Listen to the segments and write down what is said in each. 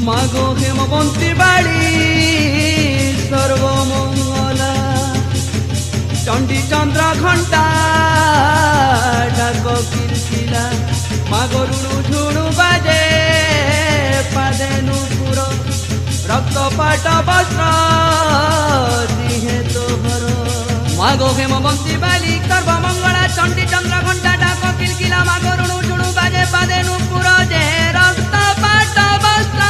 মাগো হেমবন্তী বাড়ি সর্বমঙ্গলা চণ্ডী চন্দ্র ঘণ্টা ডাক কিলকিলা মাগো রুড়ু ঝুড়ু বাজে পাদে নুপুর রক্তপাট বস্ত্র দিহে তোহর মাগো হেমবন্তী বাড়ি সর্বমঙ্গলা চণ্ডী চন্দ্র ঘণ্টা ডাক কিলকিলা মাগো রুড়ু ঝুড়ু বাজে পাদে নুপুর যে রক্তপাট বস্ত্র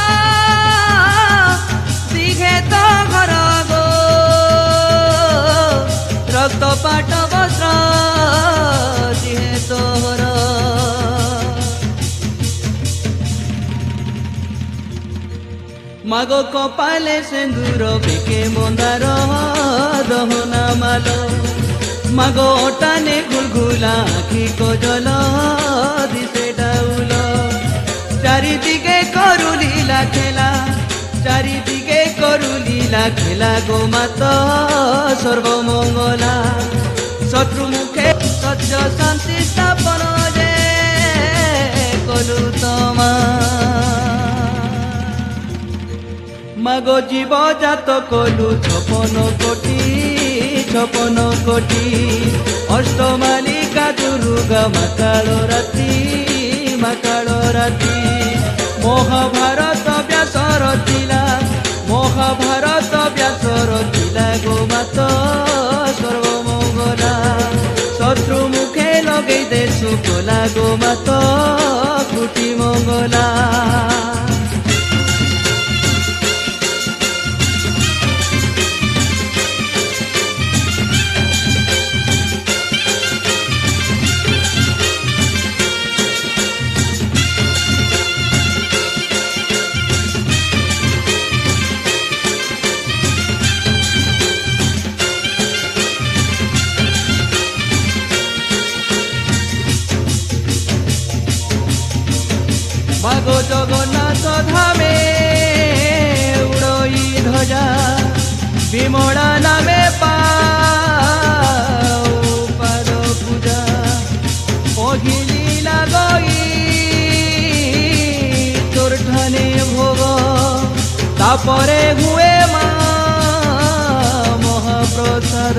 রক্তপাট বস্ত্র দিহে তোহর মাগো কপালে সিন্দুর বেকে মন্দার দহনা মালো মাগো ওটানে গুলগুলা আখি কজল দিশে ডাউল চারিদিকে করু লীলা খেলা চারিদিকে করু লীলা খেলা গো মাত সর্বমঙ্গলা শত্রু মুখে সত্য শান্তি স্থাপন যে কলু তোমা মাগো জীব জাত কলু ছপন কোটি অষ্টমালিকা দুর্গা মাকাল রাতি মহাভারত ব্যাসর ଥିଲା মহাভারত ব্যাসর ଥିଲା গো মাত সর্বমঙ্গলা শত্রু মুখে লগাই দে শুকলা গো মাত কুটি মঙ্গলা মাগো জগন্নাথ ধামে উড়ই ধ্বজা বিমলা নামে পাও পাদ পূজা পহিলি লাগই তোর ঠানে ভোগ তাপরে হুয়ে মা মহাপ্রসাদ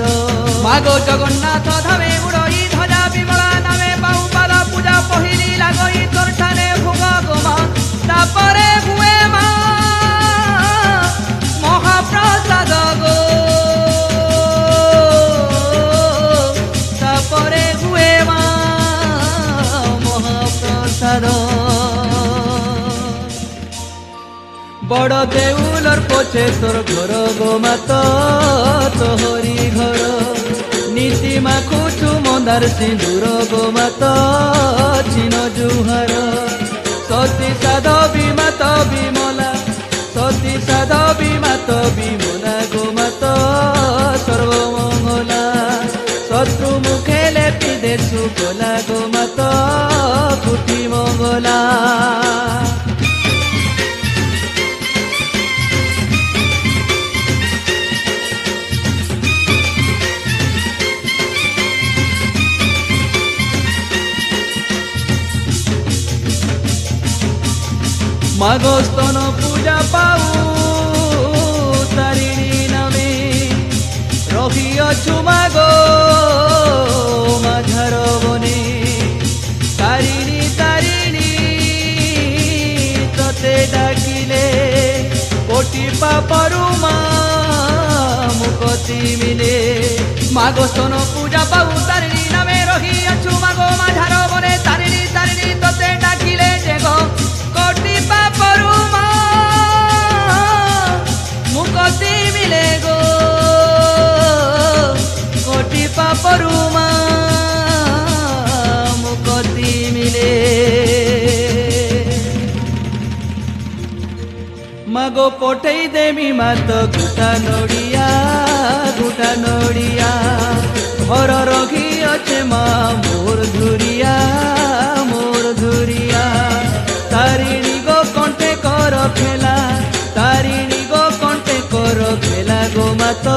মাগো জগন্নাথ ধামে উড়ই ধ্বজা বিমলা নামে পাও পাদ পূজা পহিলি লাগই তোর ঠানে ভোগ গোমা তাপরে হুয়ে মা মহাপ্রসাদ গো তাপরে হুয়ে মা মহাপ্রসাদ বড় দেউলর পছে তোর ঘর গো মাত তোহরি ঘর নীতি মাখুছু মন্দার সিঁদুর গো মাত চিন জুহার সতী সাধবী মাত বিমলা সতী সাধবী মাত বিমলা গো মাত সর্বমঙ্গলা শত্রু মুখে লেপি দে শুকলা গো মাত কুটি মঙ্গলা মাগো স্তন পূজা পাউ তারিণী নামে রহিଅଛୁ মাগো মাঝার বনে তারিণী তারিণী ততে ডাকিলে কোটি পাপরু মা মুকতি মিলে মাগো স্তন পূজা পাউ তারিণী নামে রহিଅଛୁ মাগো মাঝার বনে তারিণী তারিণী ততে ডাকিলে যে গো কোটি পাপরু মা মুকতি মিলে গো কোটি পাপরু মা মুকতি মিলে মাগো পঠেই দেমি মাত গুটা নড়িয়া ঘর রঘি আছে মা মোর ধুরিয়া তারিণী গো কণ্ঠে কর খেলা তারিণী গো কণ্ঠে কর খেলা গো মাত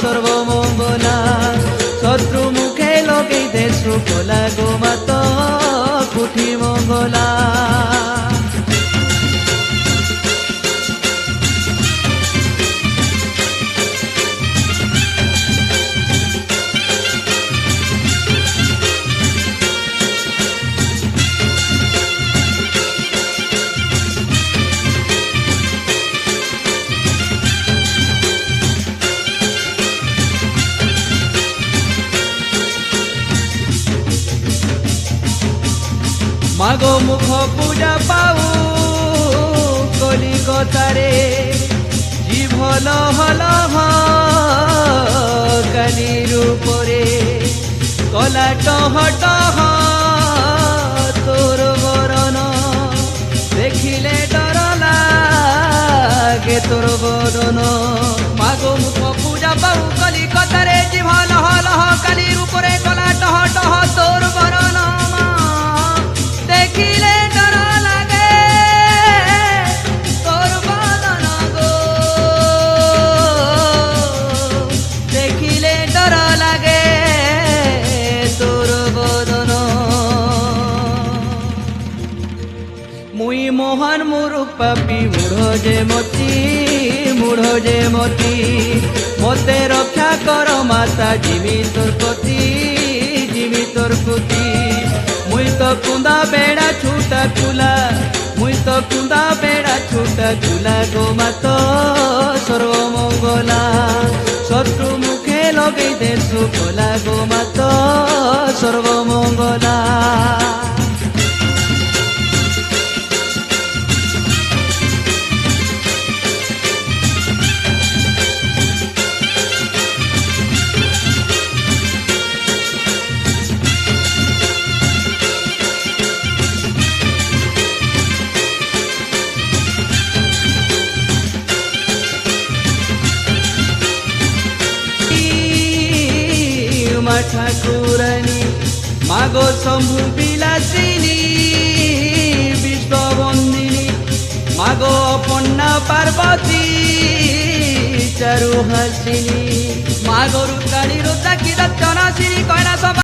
সর্বমঙ্গলা শত্রু মুখে লগেই দে সুফলা গো মাত কুঠি মঙ্গলা মাগো মুখ পূজা পাও কলিকতারে জীবল হল কালির উপরে কলা টহ টহ তোর বরণ দেখিলে ডর লাগে তোর বরণ মাগো মুখ পূজা পাও কলিকতারে জীবল হল কালির উপরে কলা টহ টহ তোর বরণ দেখিলে ডর লাগে তোর বদন গো দেখিলে ডর লাগে তোর বদন মুই মোহন মুরুখ পাপি মূঢ় যে মতি মতে রক্ষা কর মাতা জিমি তোর প্রতি মুই তো কুন্দা বেড়া ছুটা চুলা গো মাত সর্বমঙ্গলা শত্রু মুখে লগেই দে সুফলা গো মাত সর্বমঙ্গলা ঠাকুরানী মাগো শম্ভু বিলাসিনী বিশ্ববন্দিনী মাগো অপর্ণা পার্বতী চারু হাসিনী মাগো রুদ্রাণী রুদ্রাক্ষী দক্ষিণাসিনী কয়না